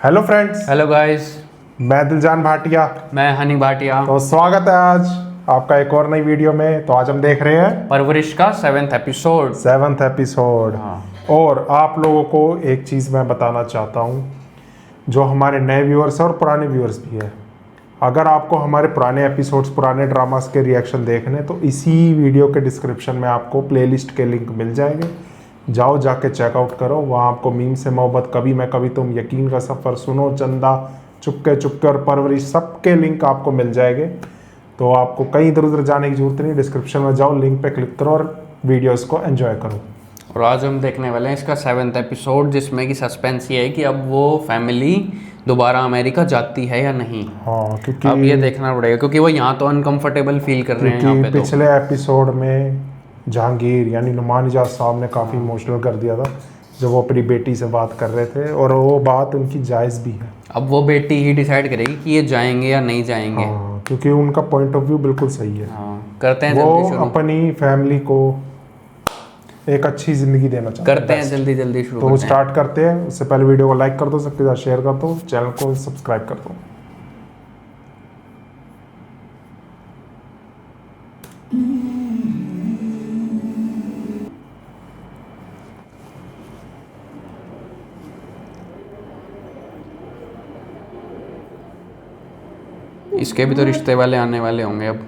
Hello friends, hello guys, मैं दिलजान भाटिया। मैं हनी भाटिया। तो स्वागत है आज आपका एक और नई वीडियो में। तो आज हम देख रहे हैं परवरिश का 7th एपिसोड। 7th episode. हाँ। और आप लोगों को एक चीज़ मैं बताना चाहता हूँ, जो हमारे नए व्यूअर्स हैं और पुराने व्यूअर्स भी हैं। अगर आपको हमारे पुराने एपिसोड्स, पुराने ड्रामास के रिएक्शन देखने, तो इसी वीडियो के डिस्क्रिप्शन में आपको प्लेलिस्ट के लिंक मिल जाएंगे। जाओ, जाके चेकआउट करो। वहाँ आपको मीम से मोहब्बत, कभी मैं कभी तुम, यकीन का सफ़र, सुनो चंदा, चुपके चुपके और परवरिश, सबके लिंक आपको मिल जाएंगे। तो आपको कहीं इधर उधर जाने की जरूरत नहीं। डिस्क्रिप्शन में जाओ, लिंक पे क्लिक करो और वीडियोस को एंजॉय करो। और आज हम देखने वाले हैं इसका 7th एपिसोड, जिसमें कि सस्पेंस ये है कि अब वो फैमिली दोबारा अमेरिका जाती है या नहीं। हाँ, क्योंकि अब ये देखना पड़ेगा, क्योंकि वो यहाँ तो अनकंफर्टेबल फील कर रहे हैं यहाँ पे। पिछले एपिसोड में जहांगीर यानी नुमान इजाज साहब ने काफ़ी इमोशनल कर दिया था जब वो अपनी बेटी से बात कर रहे थे, और वो बात उनकी जायज़ भी है। अब वो बेटी ही डिसाइड करेगी कि ये जाएंगे या नहीं जाएंगे। हाँ, क्योंकि उनका पॉइंट ऑफ व्यू बिल्कुल सही है। हाँ, करते हैं वो जल्दी शुरू। अपनी फैमिली को एक अच्छी ज़िंदगी देना चाहते करते हैं best। जल्दी जल्दी शुरू तो करते हैं। स्टार्ट करते हैं। उससे पहले वीडियो को लाइक कर दो, सबके साथ शेयर कर दो, चैनल को सब्सक्राइब कर दो। इसके भी तो रिश्ते वाले आने वाले होंगे अब।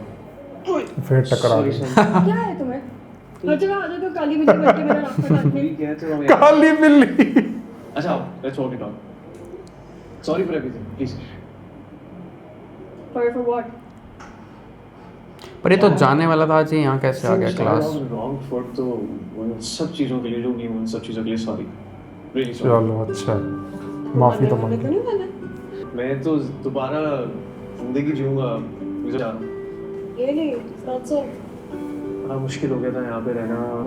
फिर टकरा गई। क्या है तुम्हें? हर जगह आ जाते हो काली बिल्ली बन के मेरा रास्ता काटने। काली बिल्ली। अच्छा, let's walk it out. Sorry for everything, please. Sorry for what? पर ये तो जाने वाला था, आज ये यहाँ कैसे आ गया Since class? started out on wrong foot, तो उन सब चीज़ों के लिए, लोग उन सब चीज़ों के लिए sorry. Really sorry. चलो अच्छा है, माफ़ी तो मरने मांगी। तो नहीं वाला? मैं तो दोबारा जिंदगी जीऊँगा, मुझे जा रहा हूँ। Really? It's not so. बड़ा मुश्किल हो गया था यहाँ पे रहना।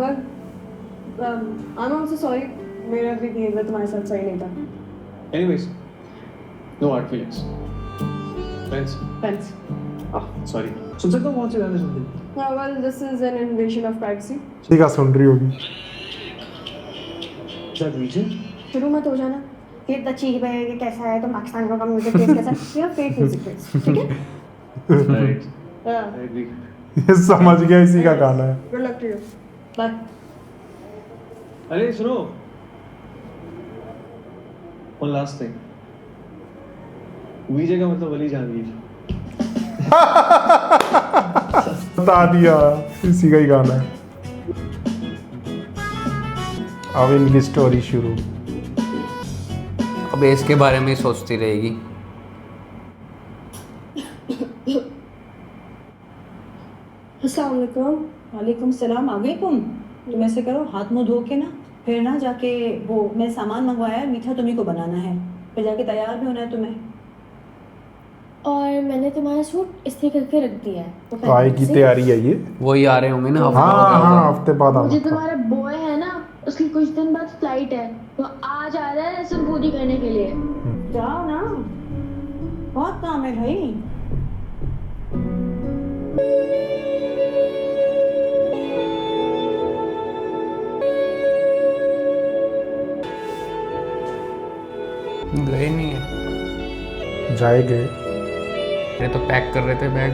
Well, I'm also sorry. मेरा भी behavior तुम्हारे साथ सही नहीं था. Anyways, no hard feelings. Friends. Thanks. Sorry. सुन सकता हूँ कौन सी गाने सुनते हैं? Well, this is an invasion of privacy. ठीक है, सुन रही होगी। Is that region? शुरू मत हो जाना. ये इतना चीख रहे हैं कि कैसा है, तो पाकिस्तान का म्यूजिक टेस्ट कैसा है? ये फेक म्यूजिक टेस्ट, ठीक है? Right. Yeah. I agree. ये समझ गया, इसी का गाना है। Good luck to you. Bye. अरे सुनो। One last thing. वीजे का मतलब वली जहांगीर। बता दिया, इसी का ही गाना है। अब इनकी स्टोरी शुरू। अब इसके बारे में ही सोचती रहेगी। अस्सलाम वालेकुम. वालेकुम सलाम. आ गई तुम ऐसे करो, हाथ मुंह धो के ना, फिर ना जाके वो मैं सामान मंगवाया है, मीठा तुम्ही को बनाना है, फिर जाके तैयार भी होना है तुम्हें. और मैंने तुम्हारा सूट इस्त्री करके रख दिया है. तो पहन आय की से- तैयारी है ये। वो ही आ रहे होंगे ना, हफ्ता हो हाँ गया हाँ, होगा। हफ्ते बाद मुझे आना था। तुम्हारा बॉय है ना, उसकी कुछ दिन बाद फ्लाइट है, तो आज आ रहा है रस्म पूरी करने के लिए. जाओ ना, बहुत काम है भाई. गए नहीं है, जाएंगे। ये तो पैक कर रहे थे बैग।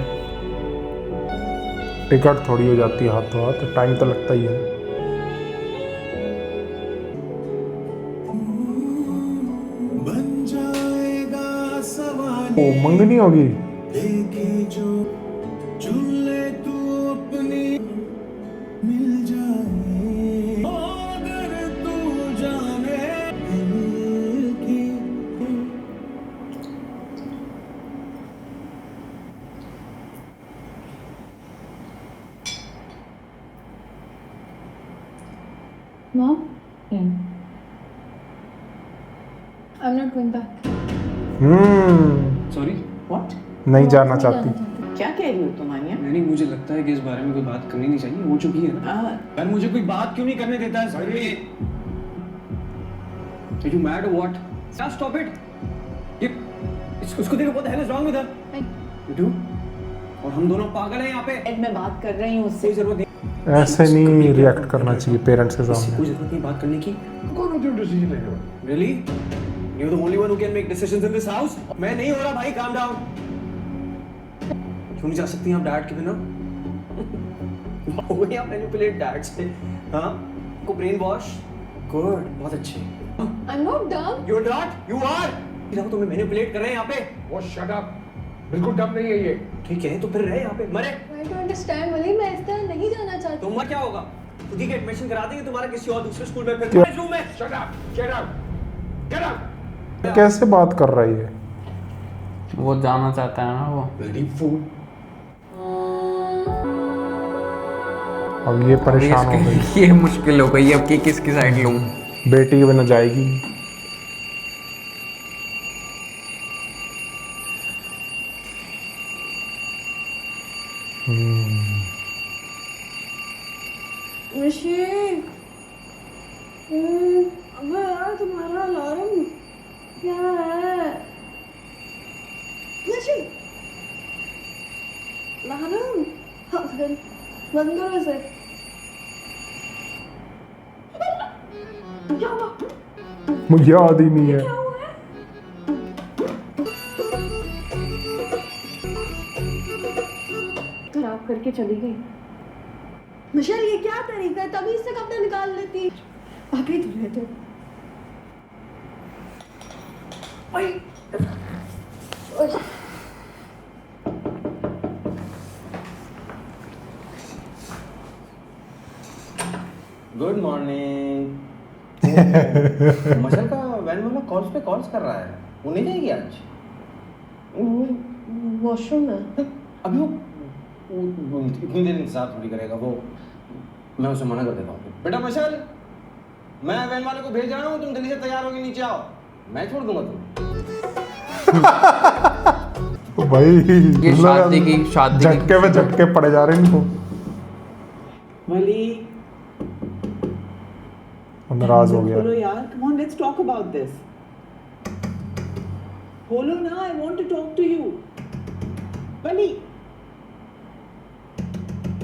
टिकट थोड़ी हो जाती है हाथों हाथ, टाइम तो लगता ही है। ओ, मंगनी होगी। Mom, I'm not going back. Sorry? What? नहीं जाना चाहती। क्या कह रही हो तुम आनिया? नहीं, मुझे लगता है कि इस बारे में कोई बात करनी नहीं चाहिए, हो चुकी है ना। यार मुझे कोई बात क्यों नहीं करने देता है इस बारे में? Are you mad or what? Just stop it. ये इसको देखो, what the hell is wrong with her? You do? और हम दोनों पागल हैं यहाँ पे। मैं बात कर रही हूँ उससे. कोई जरूरत नहीं। ऐसे नहीं रिएक्ट करना चाहिए पेरेंट्स के इससे सामने। कोई जरूरत नहीं बात करने की। कौन होती है डिसीजन लेने वाली? Really? You're the only one who can make decisions in this house. मैं नहीं हो रहा भाई, calm down. क्यों नहीं जा सकती आप डैड के बिना? हो गई आप मैनिपुलेट डैड से, हाँ? को ब्रेन वॉश? गुड, बहुत अच्छे. I'm not dumb. You're not, you are. देखो तुम्हें मैनिपुलेट कर रहे हैं यहाँ पे. वो शट अप, बिल्कुल डम नहीं है ये. ठीक है, तो फिर रहे यहाँ पे, मरे. I don't understand वली, मैं इस तरह नहीं जाना चाहती. तुम क्या होगा? खुद ही के एडमिशन करा देंगे तुम्हारा किसी और दूसरे स्कूल में, फिर तुम्हारे रूम में. Shut up, get out, get out. कैसे बात कर रही है? वो जाना चाहता है ना वो. Bloody fool. अब ये परेशान हो गई. ये मुश्किल हो गई अब कि किसकी साइड लूं. बेटी के बिना जाएगी. मशीन अबे यार तुम्हारा अलार्म क्या है? मशीन अलार्म बंद करो इसे. क्या हुआ? मुझे याद ही नहीं है. क्या हुआ है? खराब करके चली गई. मिशेल ये क्या तरीका है? तभी इससे कपड़े निकाल लेती. अभी तो रहते. Good morning. मशल का वैन वाला कॉल्स कर रहा है. वो नहीं जाएगी आज? वॉशरूम में. अभी वो इतनी देर इंतजार थोड़ी करेगा वो. मैं उसे मना कर देता हूँ. बेटा मशल, मैं वैन वाले को भेज रहा हूँ, तुम जल्दी से तैयार होके नीचे आओ. मैं छोड़ दूंगा तुम. भाई ये शादी झटके में झटके पड़े जा रहे हैं इनको. वली नाराज हो गया. बोलो यार, come on, let's talk about this. बोलो ना, I want to talk to you. Wali,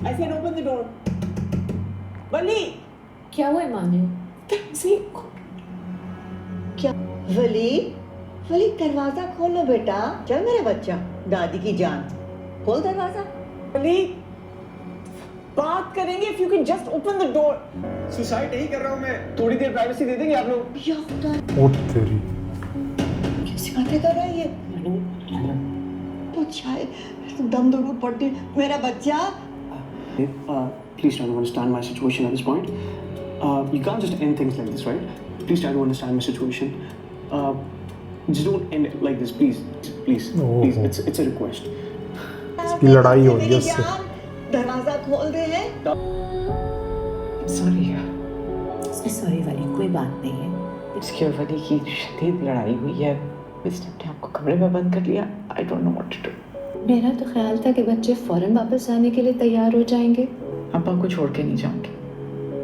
I said open the door. वली, क्या हुआ मान्यू? क्या? वली वली दरवाजा खोलो बेटा. चल मेरा बच्चा, दादी की जान, खोल दरवाजा. वली, बात करेंगे. If you can just open the door. Suicide नहीं कर रहा हूँ मैं. थोड़ी देर प्राइवेसी दे देंगे आप लोग. या खुदा, ओ तेरी. कैसी बातें कर रहा है ये? अच्छा है, दम जरूर पड़ती. मेरा बच्चा. Please try to understand my situation at this point. You can't just end things like this, right? Please try to understand my situation. Just don't end it like this, please. Please, please. It's a request. इसकी लड़ाई हो रही है उससे. दरवाजा खोल दे. Sorry यार. Sorry वली, कोई बात नहीं है. इसकी और वली की शदीद लड़ाई हुई है. इसने अपने आप को कमरे में बंद कर लिया. I don't know what to do. मेरा तो ख्याल था कि बच्चे फौरन वापस आने के लिए तैयार हो जाएंगे. अब्बा को छोड़ के नहीं जाऊंगी.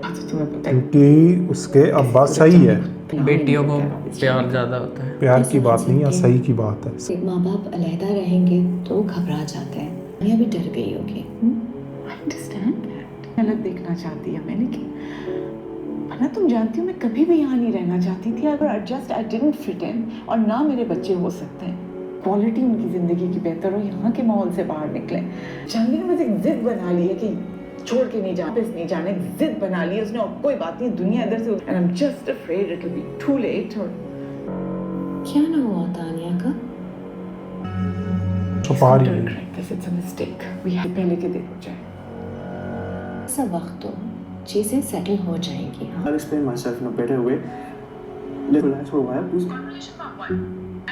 तो तुम्हें पता है क्योंकि उसके अब्बा सही है. बेटियों को प्यार ज्यादा होता है. प्यार की बात नहीं है, सही की बात है. माँ बाप अलहदा रहेंगे तो घबरा जाते हैं. ये भी डर गई होगी. I understand. गलत देखना चाहती है मैंने कि वरना तुम जानती हो मैं कभी भी यहाँ नहीं रहना चाहती थी. अगर adjust I didn't fit in और ना मेरे बच्चे हो सकते हैं. क्वालिटी उनकी ज़िंदगी की बेहतर हो, यहाँ के माहौल से बाहर निकले. जानवी ने बस एक जिद बना ली है कि छोड़ के नहीं जाना, नहीं जाने. जिद बना ली है उसने. और कोई बात नहीं, दुनिया अंदर से. And I am just afraid it will be too late. और क्या ना हुआ तानिया का? छुपा रही है. This it's a mistake. We have पहले के दिन हो जाए. ऐसा वक्त हो, चीजें सेटल हो जाएंगी. हाँ, I'll explain myself in a better way. Let's relax for a while, please.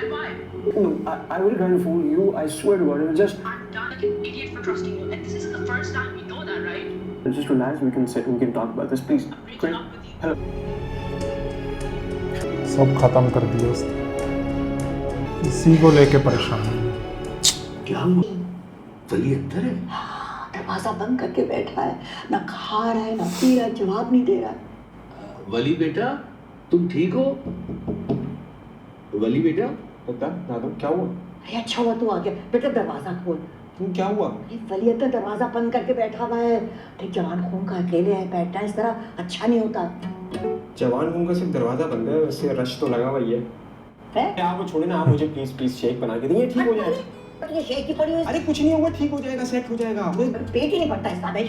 And why? No, I will try to fool you. I swear to God, it will just. I'm done like an idiot for trusting you. And this isn't the first time, you know that, right? Just relax. We can talk about this, please. I'm breaking up with you. Hello. सब खत्म कर दिया उसने. इसी को लेके परेशान है. क्या हुआ? वली अंदर है? दरवाजा बंद करके बैठा है. ना खा रहा है, ना पी रहा है, जवाब नहीं दे रहा है. वली बेटा, तुम ठीक हो? वली बेटा, दादा क्या हुआ? अरे अच्छा हुआ तू आ गया. बेटा दरवाजा खोल. तुम क्या हुआ? अरे वली तो दरवाजा बंद करके बैठा हुआ है. ठीक जवान खून का अकेले है, बैठना इस तरह अच्छा नहीं होता. जवान खून का सिर्फ दरवाजा बंद है, वैसे रश तो लगा हुआ ही है. है? आप वो छोड़े ना, आप मुझे प्लीज शेक बना के दीजिए, ठीक हो जाएगा। पर ये शेक की पड़ी हुई, अरे कुछ नहीं होगा, ठीक हो जाएगा, सेट हो जाएगा। पेट ही नहीं पड़ता इसका, बैठ।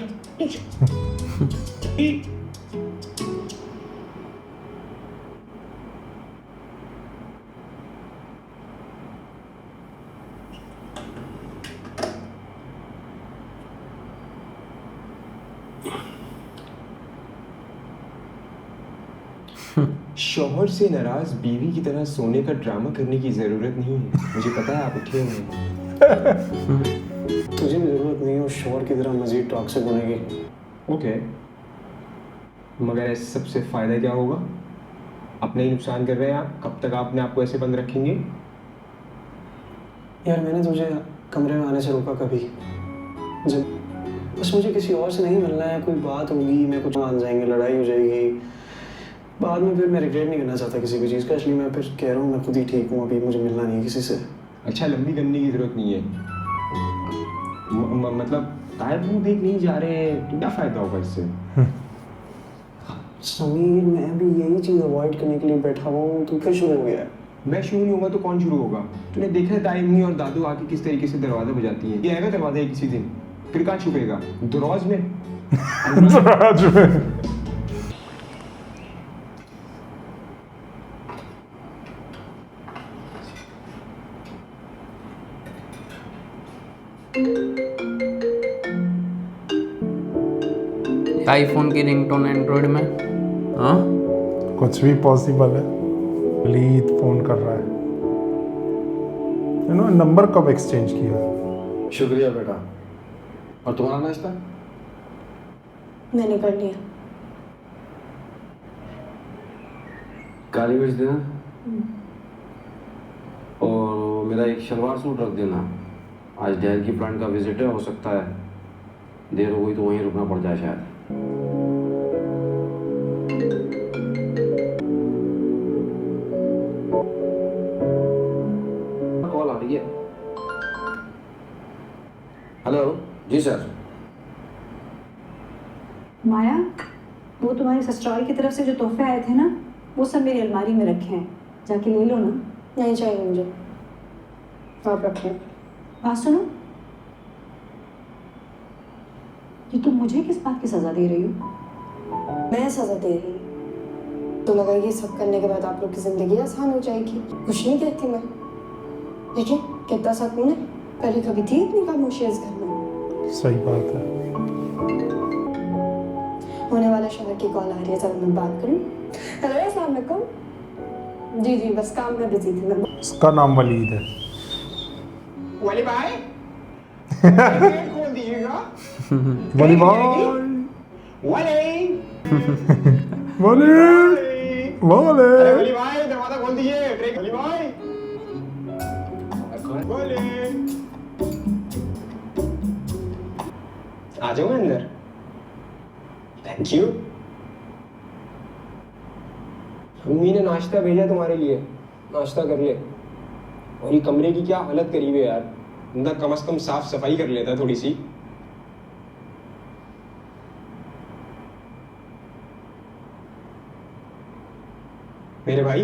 शौहर से नाराज बीवी की तरह सोने का ड्रामा करने की जरूरत नहीं है। मुझे पता है आप उठे हुए हैं। तुझे भी जरूरत नहीं है उस शौहर की तरह मजीद टॉक्सिक होने की। ओके, मगर ऐसे सबसे फायदा क्या होगा? अपने ही नुकसान कर रहे हैं आप। कब तक अपने आप को ऐसे बंद रखेंगे? यार मैंने तुझे कमरे में आने से रोका कभी? जब बस मुझे किसी और से नहीं मिलना है, कोई बात होगी, मैं कुछ मान जाएंगे, लड़ाई हो जाएगी, बाद में फिर मैं रिग्रेट नहीं करना चाहता किसी भी चीज़ का, इसलिए मैं फिर कह रहा हूँ मैं खुद ही ठीक हूँ, अभी मुझे मिलना नहीं है किसी से। अच्छा, लंबी करने की जरूरत नहीं है। मतलब तायब मुंह देख नहीं जा रहे हैं तो क्या फायदा होगा इससे? समीर, मैं भी यही चीज़ अवॉइड करने के लिए बैठा हुआ हूँ, तू फिर शुरू हो गया है। मैं शुरू नहीं होगा तो कौन शुरू होगा? तूने देखा है ताई अम्मी और दादू आके किस तरीके से दरवाजा बजाती हैं? ये आएगा दरवाजा किसी दिन, फिर कहाँ छुपेगा? दराज में। दराज में। आईफोन की रिंगटोन एंड्रॉइड में, हाँ कुछ भी पॉसिबल है। वलीद फोन कर रहा है। इन्होंने नंबर कब एक्सचेंज किया? शुक्रिया बेटा। और तुम्हारा नाश्ता? मैंने कर लिया। काली मिर्च देना और मेरा एक शलवार सूट रख देना। आज डैड की प्लांट का विजिट है, हो सकता है देर हो गई तो वहीं रुकना पड़ जाए शायद। कॉल आ रही है। हेलो जी सर। माया, वो तुम्हारी ससुराल की तरफ से जो तोहफे आए थे ना, वो सब मेरी अलमारी में रखे हैं, जाके ले लो ना। नहीं चाहिए मुझे, आप रख लें। बात सुनो, ये तुम मुझे किस बात की सजा दे रही हो? मैं सजा दे रही हूँ तो लगा ये सब करने के बाद आप लोग की जिंदगी आसान हो जाएगी। कुछ नहीं कहती मैं, देखिए कितना सुकून है। पहले कभी थी इतनी खामोशी इस घर में। सही बात है। होने वाला शौहर की कॉल आ रही है, जरा मैं बात करूं। हेलो, अस्सलाम वालेकुम। जी जी, बस काम में बिजी थी मैं। उसका नाम वलीद है। वली भाई, गेट खोल दीजिएगा। वली भाई, वली, वली, अरे वली भाई दरवाजा खोल दीजिए। ट्रेक वली भाई, वली, आ जाओ अंदर। Thank you. अम्मी ने नाश्ता भेजा तुम्हारे लिए, नाश्ता कर ले। और ये कमरे की क्या हालत करी है यार, बंदा कम से कम साफ सफाई कर लेता थोड़ी सी। मेरे भाई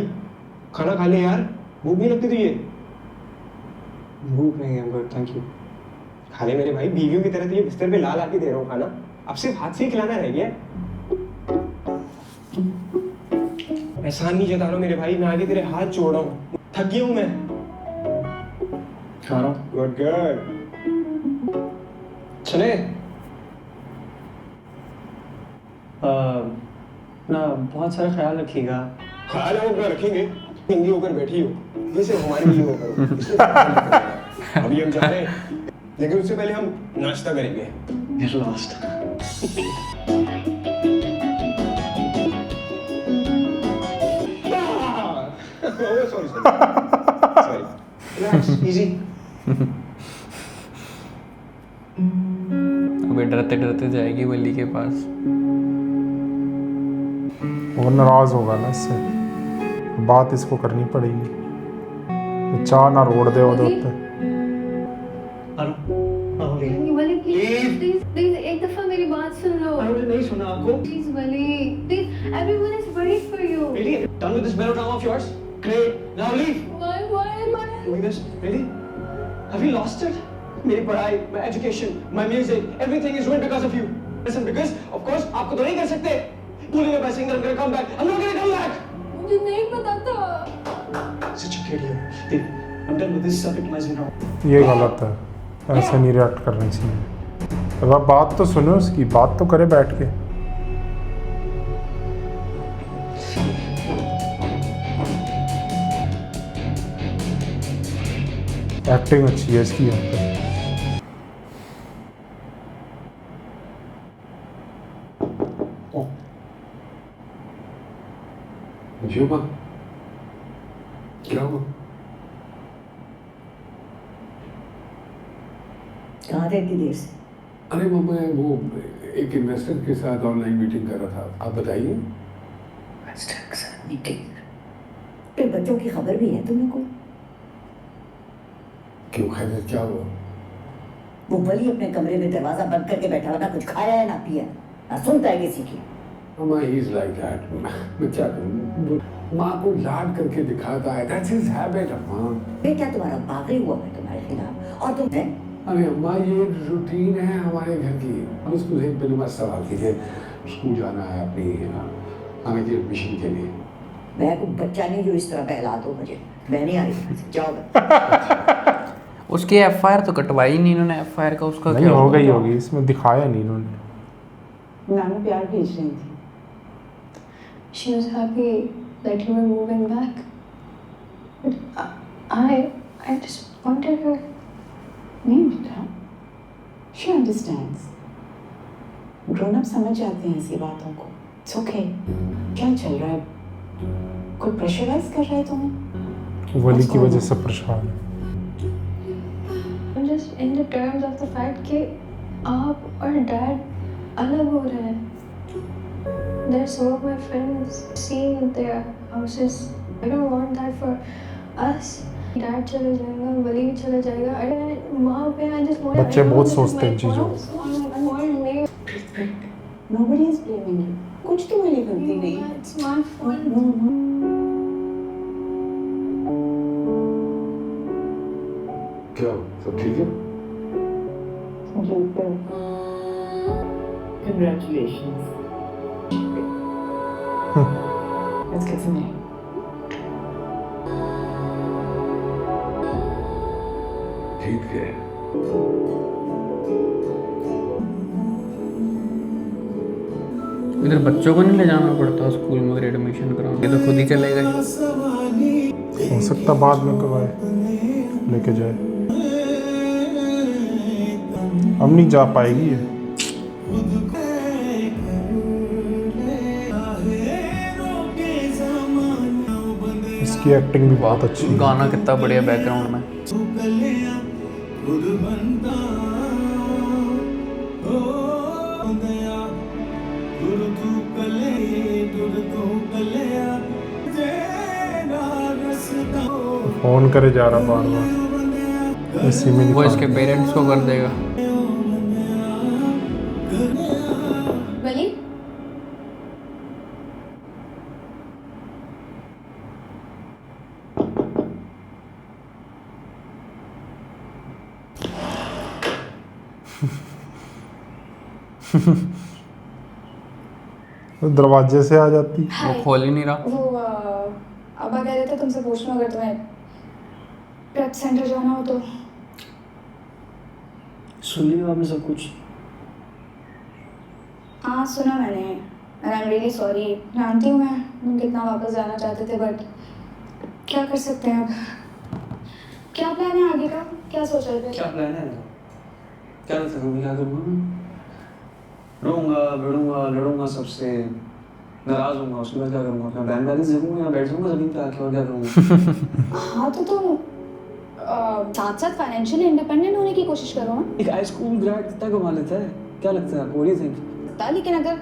खाना खा ले यार, भूख नहीं लगती तुझे? भूख नहीं है बट थैंक यू। खा ले मेरे भाई, बीवियों की तरह तुझे बिस्तर पे ला ला के दे रहा हूँ खाना। अब सिर्फ हाथ से ही खिलाना रह गया। एहसान नहीं जता रहा मेरे भाई, मैं आगे तेरे हाथ जोड़ रहा हूँ, थक गया हूँ मैं। खा रहा हूँ। Good good. चले ना, बहुत सारा ख्याल रखिएगा। ख्याल हम अपना रखेंगे, हिंदी होकर बैठी हो, ये सिर्फ हमारे लिए होकर। अभी हम जा रहे हैं, लेकिन उससे पहले हम नाश्ता करेंगे। लास्ट अभी डरते डरते जाएगी वली के पास। वो नाराज होगा ना इससे, बात इसको करनी पड़ेगी। चाह ना रोड दे उधर पे। वली प्लीज प्लीज एक दफा मेरी बात सुन लो। नहीं सुना आपको? Please Wali please, everyone is waiting for you. Really? Done with this melodrama of yours? Great. Now leave. Why am I? Doing this? Really? Have you lost it? मेरी पढ़ाई, my education, my music, everything is ruined because of you. Listen, because of course आपको तो नहीं कर सकते. पूरे में पैसे Inder come back. I'm not gonna come back. मुझे नहीं पता था. Such a kid here. Dave, I'm done with this. Stop victimizing her. ये गलत है, ऐसे नहीं रिएक्ट करना चाहिए। अब आप बात तो सुनो, उसकी बात तो करे बैठ के। एक्टिंग अच्छी है इसकी यहाँ पे। जीवा, क्या हुआ? कहाँ थे इतनी देर से? अरे मैं वो एक इन्वेस्टर के साथ ऑनलाइन मीटिंग कर रहा था। आप बताइए। इन्वेस्टर के साथ मीटिंग? फिर बच्चों की खबर भी है तुम्हें को? क्यों, खैर क्या हुआ? वो वली अपने कमरे में दरवाजा बंद करके बैठा हुआ, ना कुछ खाया है ना पिया, ना सुनता है किसी की। माँ इज लाइक दैट। मैं क्या करूँ, माँ को लाड करके दिखाता है, दैट्स हिज हैबिट। माँ बेटा तुम्हारा बागी हुआ है तुम्हारे खिलाफ, और तुम है? अरे अम्मा ये रूटीन है हमारे घर की। अब इसको पहले मत सवाल कीजिए। स्कूल जाना है अपनी आगे की एडमिशन के लिए। मैं कोई बच्चा नहीं जो इस तरह बहला दो मुझे। मैं नहीं आ रही, जाओ। उसकी एफआईआर तो कटवाई नहीं इन्होंने। एफआईआर का उसका नहीं क्या हो गई होगी, इसमें दिखाया नहीं इन्होंने। नानू प्यार भेज रही थी। She was happy that you were moving back. But I just wanted her. नहीं बेटा, she understands. grown up समझ जाते हैं ऐसी बातों को। It's okay. क्या चल रहा है? कोई प्रेशराइज कर रहा है तुम्हें? वली की वजह से परेशान है। I'm just in the terms of the fact कि आप और डैड अलग हो रहे हैं। There's some of my friends seeing their houses. I don't want that for us. Dad चले जाएगा, वली भी चले जाएगा। वहाँ पे I just want बच्चे बहुत सोचते हैं चीज़ों। Nobody is blaming you. कुछ तुम्हारी गलती नहीं है। It's my fault. क्या सब ठीक है? Congratulations. Let's get some name. ठीक है। इधर बच्चों को नहीं ले जाना पड़ता स्कूल में अगर एडमिशन कराओ, ये तो खुद ही चले गए। हो सकता बाद में कब आए लेके जाए। अब नहीं जा पाएगी ये। इसकी एक्टिंग भी बहुत अच्छी है। गाना कितना बढ़िया बैकग्राउंड में। फोन करे जा रहा बार बार, इसी में वो इसके पेरेंट्स को कर देगा। वली तो दरवाजे से आ जाती। वो खोल ही नहीं रहा। वो अब्बा कह रहे थे तुमसे पूछ लो अगर तुम्हें प्रेप सेंटर जाना हो तो। सुन लिया आपने सब कुछ? हाँ सुना मैंने, and I am really sorry. जानती हूँ मैं तुम कितना वापस जाना चाहते थे, बट क्या कर सकते हैं अब। क्या प्लान है आगे का, क्या सोच रहे थे? क्या प्लान है? क्या लगता है क्या करूँगा? रोऊंगा, भिड़ूंगा, लड़ूंगा सबसे, नाराज होऊंगा, उसके बाद क्या करूँगा? अपना बैंक बैलेंस देखूंगा या बैठ जाऊंगा जमीन पे आके, और क्या करूँगा? हाँ तो तुम साथ साथ फाइनेंशियली इंडिपेंडेंट होने की कोशिश करो ना। एक हाई स्कूल ग्रेड कितना कमा लेता है? क्या लगता है आपको? What do you think? लेकिन अगर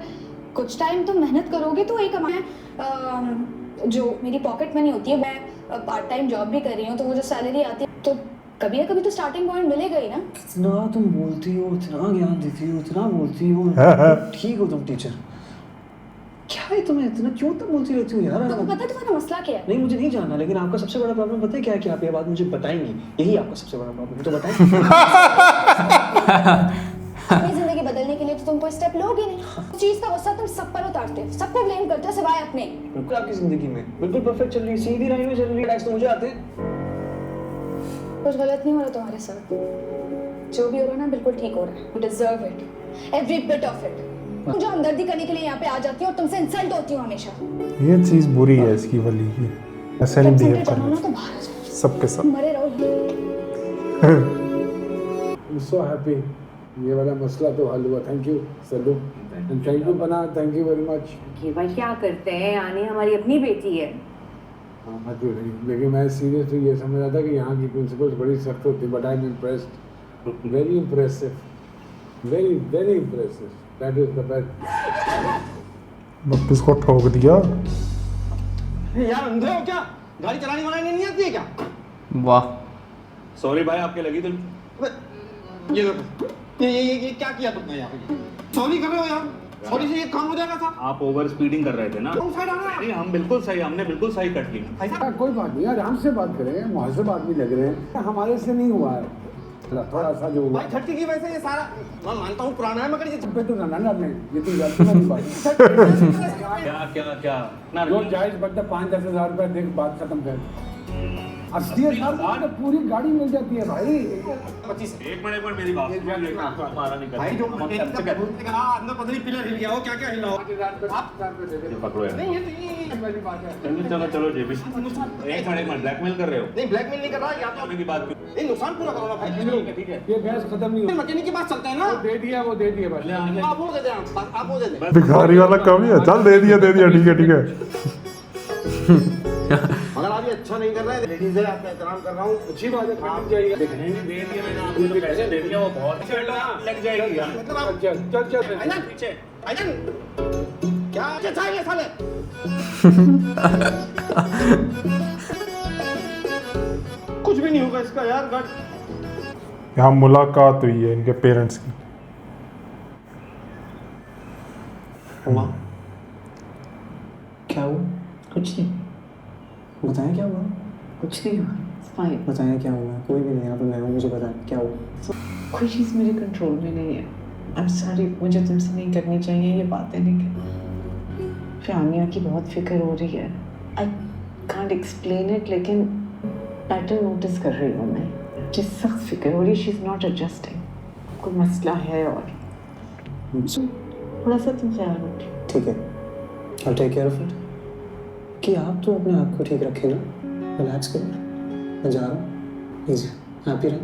कुछ टाइम तुम मेहनत करोगे तो वही कमाए। जो मेरी पॉकेट मनी होती है, मैं पार्ट टाइम जॉब भी कर रही हूँ, तो वो जो सैलरी आती है तो कभी ना कभी तो स्टार्टिंग पॉइंट मिलेगा ही ना। इतना तुम बोलती हो, इतना ज्ञान देती हो, इतना बोलती हो, ठीक हो तुम टीचर। क्या क्या है तुम्हें इतना क्यों तुम बोलती रहती हो यार? तुमको पता है तुम्हारा मसला क्या है? नहीं मुझे नहीं जानना, लेकिन आपका सबसे बड़ा प्रॉब्लम पता है क्या है कि आप ये बात मुझे बताएंगी, यही आपका सबसे बड़ा प्रॉब्लम है, तो बताएं। अपनी जिंदगी बदलने के लिए तो तुम कोई स्टेप लोगे नहीं। उस चीज का गुस्सा तुम सब पर उतारते हो, सब पे ब्लेम करते हो सिवाय अपने। बिल्कुल आपकी जिंदगी में बिल्कुल परफेक्ट चल रही है, सीधी लाइन में चल रही है, टैक्स तो मुझे आते हैं। कुछ गलत नहीं हो रहा तुम्हारे साथ, जो भी हो रहा है ना बिल्कुल ठीक हो रहा है। You deserve it, every bit of it. तुम जो हमदर्दी करने के लिए यहाँ पे आ जाती हो और तुमसे इंसल्ट होती हो हमेशा। ये चीज़ बुरी है इसकी वाली की, ऐसे नहीं बिहेव तो करना बाहर आ जाओ, सबके साथ। मरे रहो। सो हैप्पी, ये वाला मसला तो हल हुआ। Thank you Sallu, and thank you बना, थैंक यू वेरी मच। कि भाई क्या करते हैं, आनी हमारी अपनी बेटी है। हाँ मत नहीं, लेकिन मैं सीरियसली ये समझ रहा था कि यहाँ की प्रिंसिपल्स बड़ी सख्त होती, but I am impressed, very impressive, very very impressive, that is the best. वापस को ठोक दिया यार अंधे हो क्या? गाड़ी चलानी वालानी नहीं आती है क्या? वाह, सॉरी भाई आपके लगी दिल। ये देखो, ये क्या किया तुमने यहाँ पे? सॉरी कर रहे हो यार? सॉरी से ये काम हो जाएगा था? आप ओवर स्पीडिंग कर रहे थे ना? तुम साइड आना। नहीं हम बिल्कुल सही, हमने बिल्कुल सही कट ली। कोई बात नहीं, आराम से बात करें, मुहज़्ज़ब आदमी लग रहे हैं, हमारे से नहीं हुआ है थोड़ा सा जो हुआ। भाई झटके की वजह से ये सारा, मैं मानता हूँ पुराना है, मगर ये पे तो ना डालने, ये तो गलती वाली बात है। क्या जो जायज बनता 5-10 हज़ार रुपए देख, बात खत्म कर। 80,000 तो पूरी गाड़ी मिल जाती है भाई। 25 एक मिनट मेरी बात हमारा नहीं भाई जो अंदर पता नहीं पिलर हिल गया हो, क्या क्या हिला हो। पकड़ो यार। नहीं ये तो वाली बात है। चलो चलो जेबी, एक मिनट ब्लैकमेल कर रहे हो? नहीं ब्लैकमेल नहीं कर रहा, या तो की बात नहीं नुकसान पूरा करो ना भाई। ठीक है, ये बहस खत्म नहीं हुई, मैकेनिक के पास चलते हैं ना। दे दिया वो दे दिया बस। आप वो दे दे, आप वो दे दे। भिखारी वाला कम ही है, चल दे दिया ठीक है ठीक है। मगर आप ये अच्छा नहीं कर रहे हैं, लेडीज है, आपका एहतराम कर रहा हूँ। अच्छी बात है, आप जाइए। दे दिया मैंने आपको, तो पैसे दे दिया, वो बहुत लग जाएगी यार। मतलब आप चल आइजन पीछे, आइजन क्या चाहिए साले? कुछ भी नहीं होगा इसका यार। गट यहाँ मुलाकात हुई है इनके पेरेंट्स की। हुआ क्या हुआ? कुछ नहीं, बताया क्या हुआ? कुछ नहीं हुआ, फाइन। बताया क्या हुआ? कोई भी नहीं यहाँ पे, मैं हूँ, मुझे बताया क्या हुआ। कोई चीज़ मेरे कंट्रोल में नहीं है। आई एम सॉरी, मुझे तुमसे नहीं करनी चाहिए ये बातें, लेकिन फिर की बहुत फिक्र हो रही है। आई कांट एक्सप्लेन इट, लेकिन पैटर्न नोटिस कर रही हूँ मैं। मुझे सख्त फिक्र हो रही है, शी इज़ नॉट एडजस्टिंग, कोई मसला है। और थोड़ा सा तुम ख्याल रखो। ठीक है, I take care of it. कि आप तो अपने आप को ठीक रखें ना, रिलैक्स करो। मैं जा रहा हूँ, इजी हैप्पी रहो।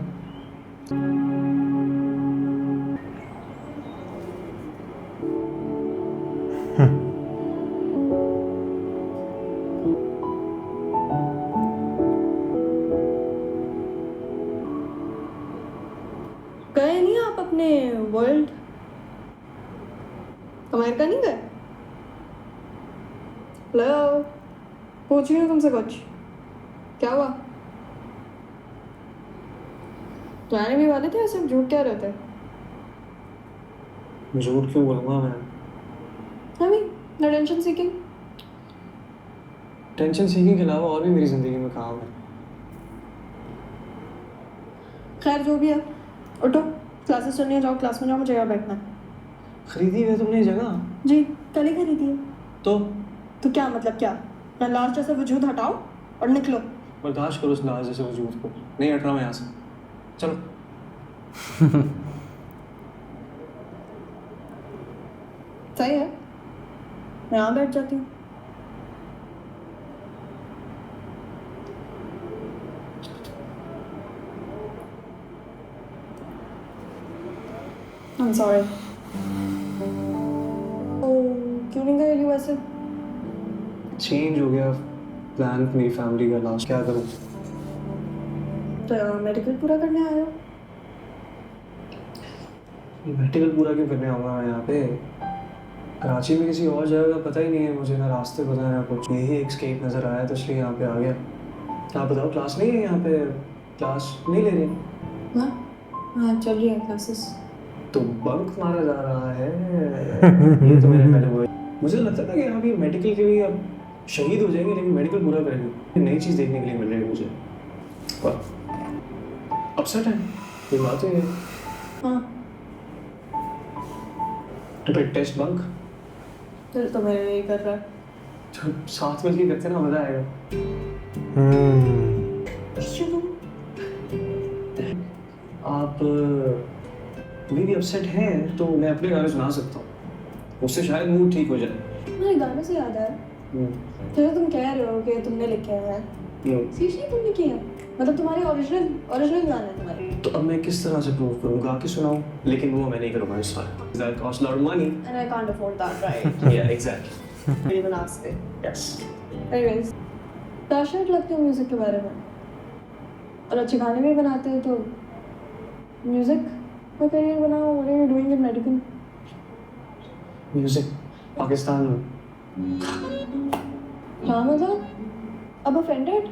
गए नहीं आप अपने वर्ल्ड? अमेरिका नहीं गए? हेलो, पूछ रही हूँ तुमसे कुछ। क्या हुआ? जाने भी वाले थे, सिर्फ झूठ क्या रहते? झूठ क्यों बोलूँगा मैं? No tension seeking. Tension seeking के अलावा और भी मेरी ज़िंदगी में काम है। खैर जो भी है, उठो, क्लासेस सुनने जाओ, क्लास में जाओ, मुझे यहाँ बैठना है। खरीदी है तुमने जगह? जी, कल ही खरीदी है। तो क्या मतलब क्या? मैं लास्ट जैसे वजूद हटाओ और निकलो। बर्दाश्त करो उस लाज जैसे वजूद को, नहीं हट रहा मैं यहाँ से। चलो। सही है, मैं यहाँ बैठ जाती हूँ। I'm sorry. क्यों नहीं गए यूएसए? चेंज हो गया प्लान मेरी फैमिली का लास्ट, क्या करूँ? तो मेडिकल पूरा करने आए हो? मेडिकल पूरा क्यों करने आऊँगा मैं यहाँ पे? कराची में किसी और जगह का पता ही नहीं है मुझे, ना रास्ते पता है ना कुछ। यही एक स्केप नज़र आया तो इसलिए यहाँ पे आ गया। आप बताओ, क्लास नहीं है यहाँ पे? क्लास नहीं ले रही? हाँ चल रही है क्लासेस। तो बंक मारा जा रहा है। ये तो मैंने पहले वो मुझे लगता था कि आप ये मेडिकल के लिए आप शहीद हो जाएंगे, लेकिन मेडिकल पूरा करेंगे। नई चीज़ देखने के लिए मिल रही है मुझे। अपसेट है ये बात है। हाँ तो टेस्ट बंक दिल तो मेरे लिए कर रहा है। जब साथ मिलके करते ना मजा आएगा। आप मेरी अपसेट हैं तो मैं अपने गाने सुना सकता हूँ, उससे शायद मूड ठीक हो जाए। मेरे गाने से याद आया, जैसे तुम कह रहे हो कि तुमने लिखे हैं, सीरियसली तुमने किया? मतलब तुम्हारे ओरिजिनल गाने हैं तुम्हारे? तो अब मैं किस तरह से प्रूव करूँ, गा के सुनाऊँ? लेकिन वो मैं नहीं करूँगा इस बार। That costs a lot of money. And I can't afford that, right? Yeah, exactly. I even asked it. Yes. Anyways, passionate लगते हो म्यूजिक के बारे में और अच्छे गाने भी बनाते हो, तो म्यूजिक का करियर बनाओ। What are you doing in medical? Music Pakistan में। हाँ मतलब अब offended?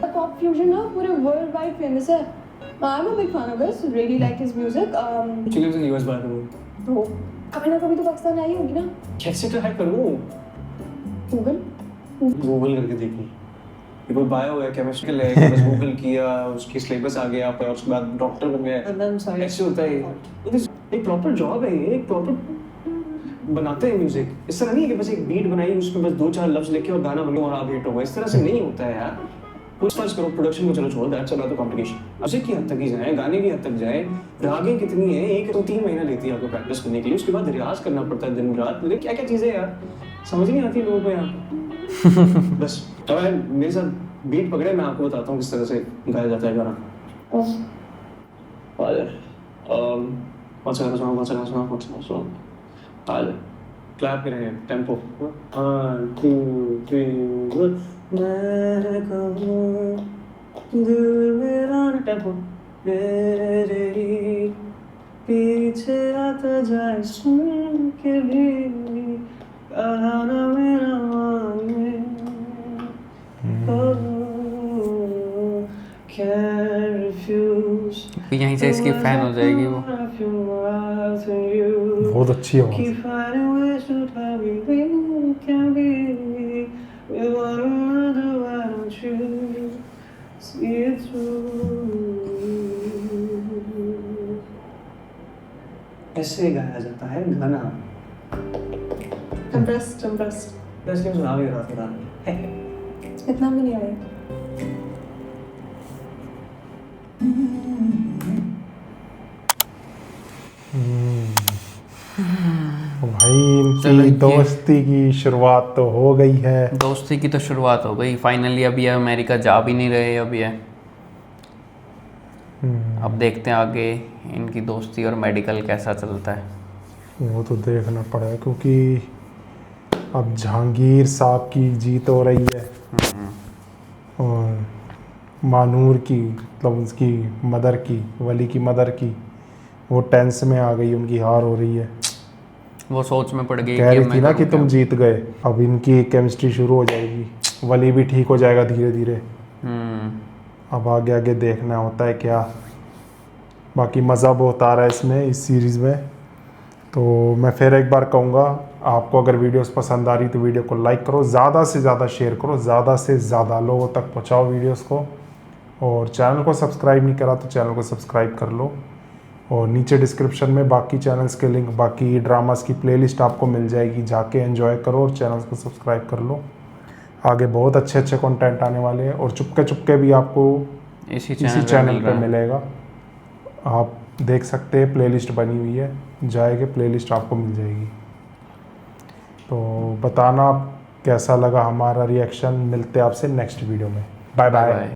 पॉप फ्यूजन ना पूरे वर्ल्ड वाइड फेमस है। I'm a big fan of this. Really like his music. She lives in US by the way. तो कभी ना कभी तो पाकिस्तान आई होगी ना? कैसे ट्राई करूँ? गूगल करके देखूँ। ये कोई बायो है, केमिस्ट्री ले, बस गूगल किया, उसकी सिलेबस आ गया, और उसके बाद डॉक्टर बन गया। ऐसे होता है। एक प्रॉपर जॉब है ये, एक प्रॉपर बनाते हैं म्यूजिक। इस तरह नहीं है कि बस एक बीट बनाई, उसमें बस 2-4 लफ्ज लिखे और गाना बन गया और आप हिट हो गए। इस तरह से नहीं होता है यार। कुछ फर्ज करो, प्रोडक्शन को चलो छोड़, दैट्स अनदर कॉम्प्लिकेशन। म्यूजिक की हद तक ही जाए, गाने की हद तक जाए। रागें कितनी है, 1 तो 3 महीना लेती है आपको प्रैक्टिस करने के लिए, उसके बाद रियाज करना पड़ता है दिन रात। मुझे क्या क्या चीज़ें यार समझ नहीं आती लोगों को यार। बस तो मेरे साथ बीट पकड़े, मैं आपको बताता हूँ किस तरह से गाया जाता है गाना। कौन सा गाना क्लैप करेंगे, टेम्पो। 1 2 3 4 मैं कहूँ दिल मेरा टेम्पो मेरे पीछे आता जाए सुन के भी कहना मेरा माने can't refuse। यहीं से इसकी फैन हो जाएगी वो। बहुत अच्छी आवाज। ऐसे गाया जाता है गाना। Impressed। वैसे सुना भी रहा था इतना भी नहीं आया। भाई इनकी दोस्ती की शुरुआत तो हो गई है। दोस्ती की तो शुरुआत हो गई फाइनली। अब ये अमेरिका जा भी नहीं रहे अब ये। अब देखते हैं आगे इनकी दोस्ती और मेडिकल कैसा चलता है। वो तो देखना पड़ेगा, क्योंकि अब जहांगीर साहब की जीत हो रही है और मानूर की, मतलब उसकी मदर की, वली की मदर की, वो टेंस में आ गई, उनकी हार हो रही है। वो सोच में पड़ गई, कह रही थी ना कि तुम जीत गए। अब इनकी केमिस्ट्री शुरू हो जाएगी, वली भी ठीक हो जाएगा धीरे धीरे। अब आगे आगे देखना होता है क्या। बाकी मज़ा बहुत आ रहा है इसमें, इस सीरीज़ में। तो मैं फिर एक बार कहूँगा, आपको अगर वीडियोस पसंद आ रही तो वीडियो को लाइक करो, ज़्यादा से ज़्यादा शेयर करो, ज़्यादा से ज़्यादा लोगों तक पहुँचाओ वीडियोस को। और चैनल को सब्सक्राइब नहीं करा तो चैनल को सब्सक्राइब कर लो। और नीचे डिस्क्रिप्शन में बाकी चैनल्स के लिंक, बाकी ड्रामास की प्लेलिस्ट आपको मिल जाएगी, जाके एंजॉय करो और चैनल्स को सब्सक्राइब कर लो। आगे बहुत अच्छे अच्छे कंटेंट आने वाले हैं और चुपके चुपके भी आपको इसी चैनल पर मिलेगा। आप देख सकते हैं, प्लेलिस्ट बनी हुई है, जाएंगे प्लेलिस्ट आपको मिल जाएगी। तो बताना कैसा लगा हमारा रिएक्शन। मिलते हैं आपसे नेक्स्ट वीडियो में। Bye bye.